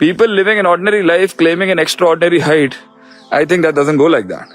People living an ordinary life claiming an extraordinary height, I think that doesn't go like that.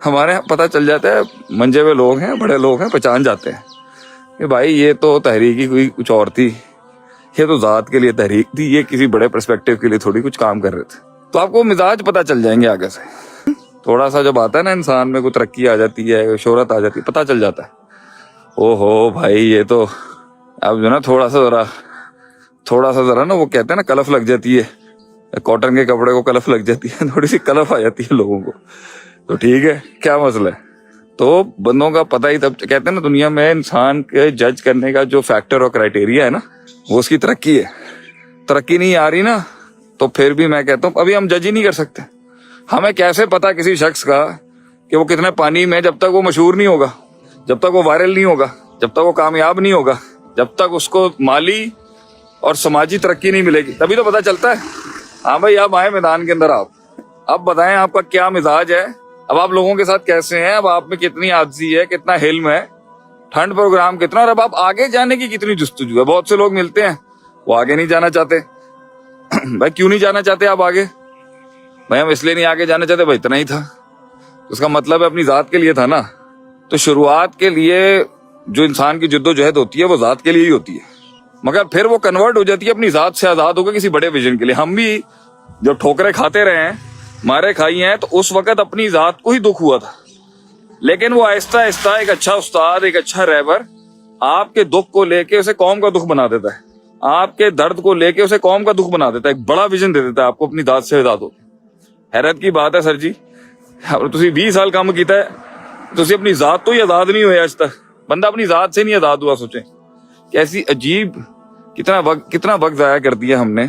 ہمارے یہاں پتہ چل جاتا ہے, منجے ہوئے لوگ ہیں, بڑے لوگ ہیں, پہچان جاتے ہیں کہ بھائی یہ تو تحریک ہی کوئی کچھ اور تھی, یہ تو ذات کے لیے تحریک تھی, یہ کسی بڑے پرسپیکٹو کے لیے تھوڑی کچھ کام کر رہے تھے. تو آپ کو مزاج پتہ چل جائیں گے آگے سے. تھوڑا سا جب آتا ہے نا انسان میں کوئی ترقی آ جاتی ہے, شہرت آ جاتی ہے, پتہ چل جاتا ہے او ہو بھائی یہ تو اب جو نا تھوڑا سا ذرا نا وہ کہتے ہیں نا کلف لگ جاتی ہے, کاٹن کے کپڑے کو کلف لگ جاتی ہے, تھوڑی سی کلف آ جاتی ہے لوگوں کو. تو ٹھیک ہے, کیا مسئلہ ہے. تو بندوں کا پتہ ہی تب کہتے ہیں نا دنیا میں انسان کے جج کرنے کا جو فیکٹر اور کرائٹیریا ہے نا وہ اس کی ترقی ہے. ترقی نہیں آ رہی نا تو پھر بھی میں کہتا ہوں ابھی ہم جج ہی نہیں کر سکتے. ہمیں کیسے پتا کسی شخص کا کہ وہ کتنے پانی میں, جب تک وہ مشہور نہیں ہوگا, جب تک وہ وائرل نہیں ہوگا, جب تک وہ کامیاب نہیں ہوگا, جب تک اس کو مالی اور سماجی ترقی نہیں ملے گی, تبھی تو پتہ چلتا ہے. ہاں بھائی آپ آئے میدان کے اندر, آپ بتائیں آپ کا کیا مزاج ہے, اب آپ لوگوں کے ساتھ کیسے ہیں, اب آپ میں کتنی عاجزی ہے, کتنا حلم ہے, ٹھنڈ پروگرام کتنا, اور اب آپ آگے جانے کی کتنی جستجو ہے. بہت سے لوگ ملتے ہیں وہ آگے نہیں جانا چاہتے. بھائی کیوں نہیں جانا چاہتے آپ آگے؟ بھائی ہم اس لیے نہیں آگے جانا چاہتے, بھائی اتنا ہی تھا. اس کا مطلب ہے اپنی ذات کے لیے تھا نا. تو شروعات کے لیے جو انسان کی جدوجہد ہوتی ہے وہ ذات کے لیے ہی ہوتی ہے, مگر پھر وہ کنورٹ ہو جاتی ہے اپنی ذات سے آزاد ہو کے کسی بڑے ویژن کے لیے. ہم بھی جب ٹھوکریں کھاتے رہے ہیں, مارے کھائی ہیں, تو اس وقت اپنی ذات کو ہی دکھ ہوا تھا, لیکن وہ آہستہ آہستہ ایک اچھا استاد, ایک اچھا رہبر آپ کے دکھ کو لے کے اسے قوم کا دکھ بنا دیتا ہے, آپ کے درد کو لے کے اسے قوم کا دکھ بنا دیتا ہے, ایک بڑا ویژن دے دیتا ہے آپ کو اپنی ذات سے آزاد ہو. حیرت کی بات ہے سر جی, تسی 20 سال کام کیتا ہے, تسی اپنی ذات تو ہی آزاد نہیں ہوئے آج تک. بندہ اپنی ذات سے نہیں آزاد ہوا. سوچیں کیسی عجیب, کتنا وقت ضائع کر دیا ہم نے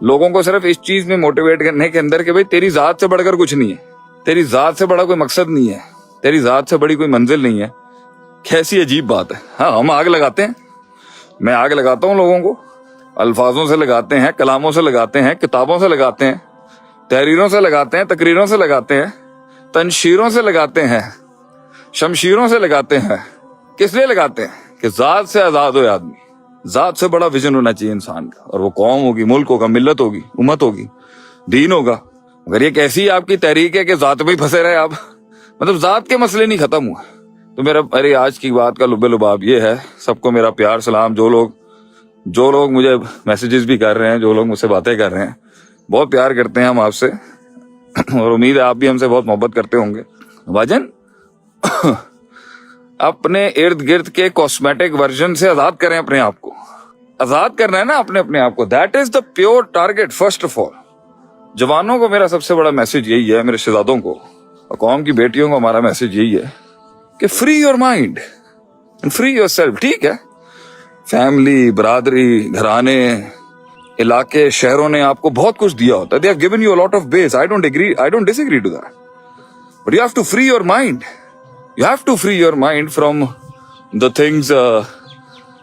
لوگوں کو صرف اس چیز میں موٹیویٹ کرنے کے اندر کہ بھئی تیری ذات سے بڑھ کر کچھ نہیں ہے, تیری ذات سے بڑا کوئی مقصد نہیں ہے, تیری ذات سے بڑی کوئی منزل نہیں ہے. کیسی عجیب بات ہے. ہاں ہم آگ لگاتے ہیں, میں آگ لگاتا ہوں لوگوں کو, الفاظوں سے لگاتے ہیں, کلاموں سے لگاتے ہیں, کتابوں سے لگاتے ہیں, تحریروں سے لگاتے ہیں, تقریروں سے لگاتے ہیں, تنشیروں سے لگاتے ہیں, شمشیروں سے لگاتے ہیں. کس لیے لگاتے ہیں؟ کہ ذات سے آزاد ہوئے آدمی. ذات سے بڑا ویژن ہونا چاہیے انسان کا, اور وہ قوم ہوگی, ملک ہوگا, ملت ہوگی, امت ہوگی, دین ہوگا. اگر یہ کیسی آپ کی تحریک ہے کہ ذات میں ہی پھنسے رہے آپ, مطلب ذات کے مسئلے نہیں ختم ہوئے. تو میری آج کی بات کا لب لباب یہ ہے, سب کو میرا پیار سلام. جو لوگ مجھے میسیجز بھی کر رہے ہیں, جو لوگ مجھ سے باتیں کر رہے ہیں, بہت پیار کرتے ہیں ہم آپ سے, اور امید ہے آپ بھی ہم سے بہت محبت کرتے ہوں گے. بھاجن اپنے ارد گرد کے کاسمیٹک ورژن سے آزاد کریں اپنے آپ کو. آزاد کرنا ہے نا اپنے آپ کو, that is the pure target. First of all جوانوں کو میرا سب سے بڑا میسج یہی ہے, میرے شہزادوں کو اور قوم کی بیٹیوں کو ہمارا میسج یہی ہے کہ free your mind and free your self. ٹھیک ہے, فیملی, برادری, گھرانے, علاقے, شہروں نے آپ کو بہت کچھ دیا ہوتا ہے. they have given you a lot of base. I don't disagree to that, but you have to free your mind. You have to free your mind from the things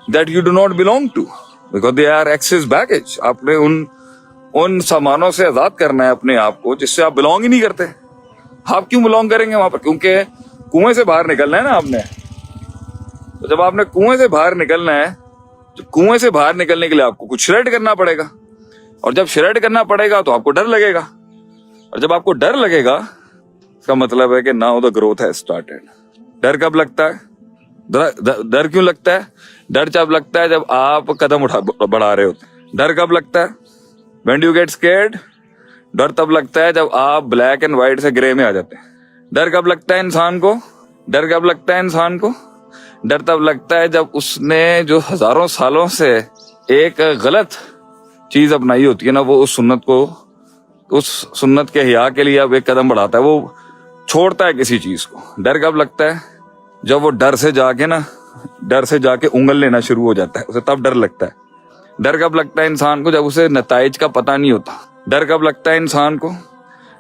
that you do not belong to, because they are excess baggage. آپ نے ان سامانوں سے آزاد کرنا ہے اپنے آپ کو جس سے آپ بلونگ ہی نہیں کرتے. آپ کیوں بلونگ کریں گے وہاں پر؟ کیونکہ کنویں سے باہر نکلنا ہے نا آپ نے. تو جب آپ نے کنویں سے باہر نکلنا ہے, کنویں سے باہر نکلنے کے لیے آپ کو کچھ شریڈ کرنا پڑے گا, اور جب شریڈ کرنا پڑے گا تو آپ کو ڈر لگے گا, اور جب آپ کو ڈر لگے گا اس کا مطلب ہے کہ now the growth has started. ڈر کب لگتا ہے؟ ڈر کیوں لگتا ہے؟ ڈر جب لگتا ہے جب آپ قدم بڑھا رہے ہوتے ہیں. ڈر کب لگتا ہے؟ when you get scared. ڈر تب لگتا ہے جب آپ بلیک اینڈ وائٹ سے گرے میں آ جاتے ہیں. ڈر کب لگتا ہے انسان کو؟ ڈر تب لگتا ہے جب اس نے جو ہزاروں سالوں سے ایک غلط چیز اپنائی ہوتی ہے نا, وہ اس سنت کے احیاء کے لیے اب ایک قدم بڑھاتا ہے, وہ چھوڑتا ہے کسی چیز کو. ڈر کب لگتا ہے؟ جب وہ ڈر سے جا کے انگل لینا شروع ہو جاتا ہے, اسے تب ڈر لگتا ہے. ڈر کب لگتا ہے انسان کو؟ جب اسے نتائج کا پتہ نہیں ہوتا. ڈر کب لگتا ہے انسان کو؟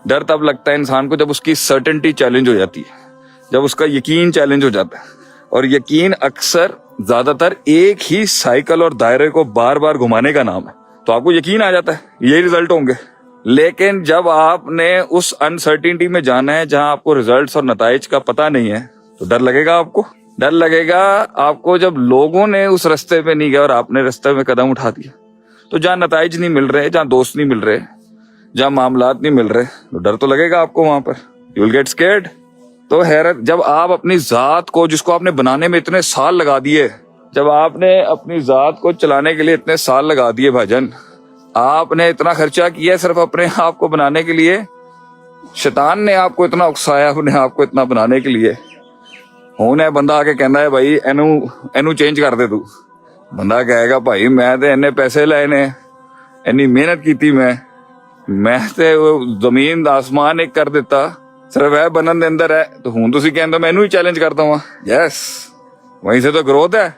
ڈر تب لگتا ہے انسان کو جب اس کی سرٹنٹی چیلنج ہو جاتی ہے, جب اس کا یقین چیلنج ہو جاتا ہے. اور یقین اکثر زیادہ تر ایک ہی سائیکل اور دائرے کو بار بار گھمانے کا نام ہے. تو آپ کو یقین آ جاتا ہے یہی ریزلٹ ہوں گے. لیکن جب آپ نے اس انسرٹینٹی میں جانا ہے جہاں آپ کو ریزلٹس اور نتائج کا پتہ نہیں ہے, تو ڈر لگے گا آپ کو. ڈر لگے گا آپ کو جب لوگوں نے اس رستے پہ نہیں گیا اور آپ نے رستے میں قدم اٹھا دیا. تو جہاں نتائج نہیں مل رہے, جہاں دوست نہیں مل رہے, جہاں معاملات نہیں مل رہے, تو ڈر تو لگے گا آپ کو وہاں پر. You will get scared. تو حیرت، جب آپ اپنی ذات کو، جس کو آپ نے بنانے میں اتنے سال لگا دیے، جب آپ نے اپنی ذات کو چلانے کے لیے اتنے سال لگا دیے بھاجن، آپ نے اتنا خرچہ کیا صرف اپنے آپ کو بنانے کے لیے، شیطان نے آپ کو اتنا اکسایا اپنے آپ کو اتنا بنانے کے لیے، ہوں ہے بندہ آ کے کہنا ہے بھائی اینو چینج کر دے تو، بندہ کہے گا بھائی میں تے اینے پیسے لائے نے، اینی محنت کیتی میں تے زمین آسمان ایک کر دیتا، صرف ہے بنن دے اندر ہے، تو ہوں تسی کہندے میں اینو ہی چیلنج کرتا ہوں. یس، وہیں سے تو گروتھ ہے،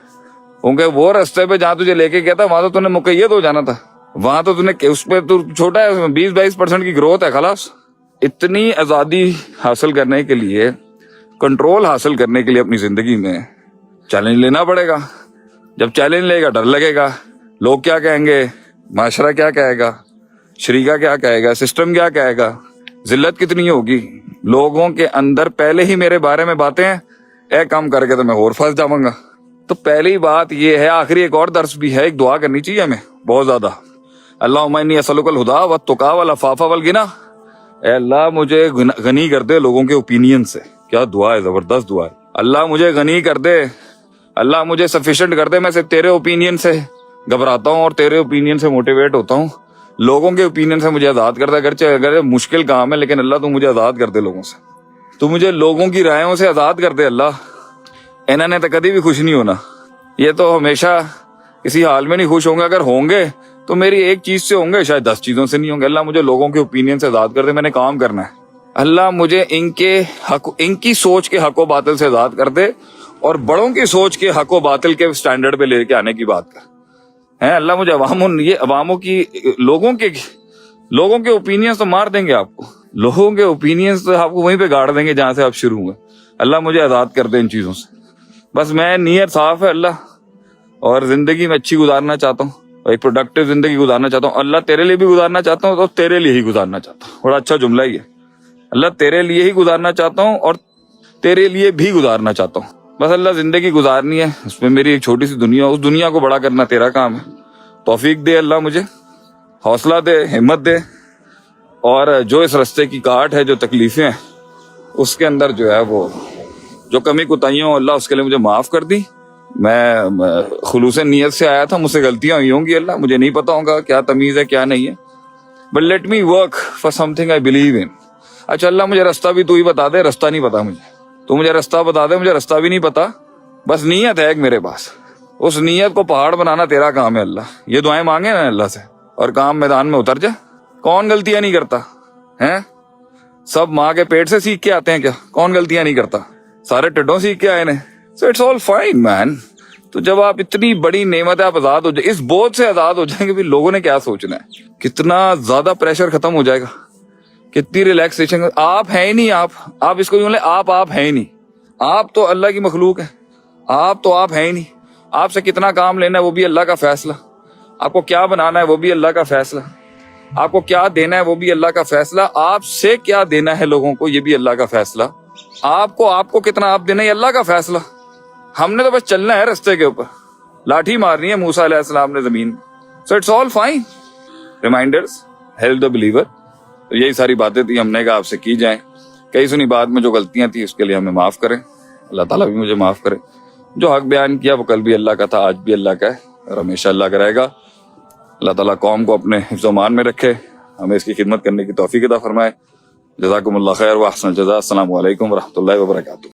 کیونکہ وہ رستے پہ جہاں تجھے لے کے گیا تھا وہاں تو نے مقید ہو جانا تھا، وہاں تو نے اس پہ تو چھوٹا ہے، 20-22% کی گروتھ ہے خلاص. اتنی آزادی حاصل کرنے کے لیے، کنٹرول حاصل کرنے کے لیے اپنی زندگی میں چیلنج لینا پڑے گا. جب چیلنج لے گا ڈر لگے گا، لوگ کیا کہیں گے، معاشرہ کیا کہے گا، شریکہ کیا کہے گا، سسٹم کیا کہے گا، ذلت کتنی ہوگی. لوگوں کے اندر پہلے ہی میرے بارے میں باتیں ہیں، اے کام کر کے تو میں اور پھنس جاؤں گا. تو پہلی بات یہ ہے، آخری ایک اور درس بھی ہے، ایک دعا کرنی چاہیے ہمیں بہت زیادہ. اللہم انی اسألک الہدی والتقی والعفاف والغنی. اے اللہ مجھے غنی کر دے لوگوں کے اوپینین سے. کیا دعا ہے، زبردست دعا ہے. اللہ مجھے غنی کر دے، اللہ مجھے سفیشینٹ کر دے، میں صرف تیرے اوپینین سے گھبراتا ہوں اور تیرے اوپینین سے موٹیویٹ ہوتا ہوں. لوگوں کے اوپینین سے مجھے آزاد کر دے، اگرچہ اگر مشکل کام ہے لیکن اللہ تو مجھے آزاد کر دے لوگوں سے. تو مجھے لوگوں کی رائےوں سے آزاد کر دے اللہ. انہوں نے تو کبھی بھی خوش نہیں ہونا، یہ تو ہمیشہ کسی حال میں نہیں خوش ہوں گے. اگر ہوں گے تو میری ایک چیز سے ہوں گے، شاید 10 چیزوں سے نہیں ہوں گے. اللہ مجھے لوگوں کے اوپینین سے آزاد کر دے، میں نے کام کرنا ہے. اللہ مجھے ان کی سوچ کے حق و باطل سے آزاد کر دے، اور بڑوں کی سوچ کے حق و باطل کے سٹینڈرڈ پہ لے کے آنے کی بات کر. اللہ مجھے عواموں کی لوگوں کے اوپینینز تو مار دیں گے آپ کو، لوگوں کے اوپینینز تو آپ کو وہیں پہ گاڑ دیں گے جہاں سے آپ شروع ہوئے. اللہ مجھے آزاد کر دے ان چیزوں سے. بس میں نیت صاف ہے اللہ، اور زندگی میں اچھی گزارنا چاہتا ہوں، ایک پروڈکٹیو زندگی گزارنا چاہتا ہوں. اللہ تیرے لیے بھی گزارنا چاہتا ہوں، تو تیرے لیے ہی گزارنا چاہتا ہوں. بڑا اچھا جملہ ہی ہے، اللہ تیرے لیے ہی گزارنا چاہتا ہوں اور تیرے لیے بھی گزارنا چاہتا ہوں. بس اللہ زندگی گزارنی ہے، اس میں میری ایک چھوٹی سی دنیا، اس دنیا کو بڑا کرنا تیرا کام ہے. توفیق دے اللہ، مجھے حوصلہ دے، ہمت دے، اور جو اس رستے کی کاٹ ہے، جو تکلیفیں ہیں، اس کے اندر جو ہے وہ جو کمی کوتاہیاں اللہ اس کے لیے مجھے معاف کر دی. میں خلوص نیت سے آیا تھا، مجھ سے غلطیاں ہوئی ہوں گی اللہ، مجھے نہیں پتا ہوگا کیا تمیز ہے کیا نہیں ہے، but let me work for some thing I believe in. اچھا اللہ مجھے رستہ بھی تو ہی بتا دے، رستہ نہیں پتا مجھے، تو مجھے رستہ بتا دے، مجھے رستہ بھی نہیں پتا، بس نیت ہے ایک میرے پاس، اس نیت کو پہاڑ بنانا تیرا کام ہے اللہ. یہ دعائیں مانگے نا اللہ سے اور کام میدان میں اتر جائے. کون غلطیاں نہیں کرتا ہیں؟ سب ماں کے پیٹ سے سیکھ کے آتے ہیں کیا؟ کون غلطیاں نہیں کرتا؟ سارے ٹڈوں سیکھ کے آئے نے. سو اٹس آل فائن مین. تو جب آپ اتنی بڑی نعمت ہے، آپ آزاد ہو جائیں، اس بوجھ سے آزاد ہو جائیں گے بھی لوگوں نے کیا سوچنا ہے، کتنا زیادہ پریشر ختم ہو جائے گا، کتنی ریلیکسیشن. آپ ہیں ہی نہیں، آپ اس کو یوں لیں، آپ ہیں ہی نہیں. آپ تو اللہ کی مخلوق ہے، آپ ہیں ہی نہیں. آپ سے کتنا کام لینا ہے وہ بھی اللہ کا فیصلہ، آپ کو کیا بنانا ہے وہ بھی اللہ کا فیصلہ، آپ کو کیا دینا ہے وہ بھی اللہ کا فیصلہ، آپ سے کیا دینا ہے لوگوں کو یہ بھی اللہ کا فیصلہ، آپ کو کتنا آپ دینا ہے یہ اللہ کا فیصلہ. ہم نے تو بس چلنا ہے رستے کے اوپر، لاٹھی مارنی ہے موسیٰ علیہ السلام نے زمین میں. So it's all fine. Reminders help the believer. تو یہی ساری باتیں تھی، ہم نے کہا آپ سے کی جائیں. کئی سنی بات میں جو غلطیاں تھیں اس کے لیے ہمیں معاف کریں، اللہ تعالیٰ بھی مجھے معاف کرے. جو حق بیان کیا وہ کل بھی اللہ کا تھا، آج بھی اللہ کا ہے اور ہمیشہ اللہ کا رہے گا. اللہ تعالیٰ قوم کو اپنے حفظ و امان میں رکھے، ہمیں اس کی خدمت کرنے کی توفیق عطا فرمائے. جزاکم اللہ خیر و احسن الجزاء. السلام علیکم ورحمۃ اللہ وبرکاتہ.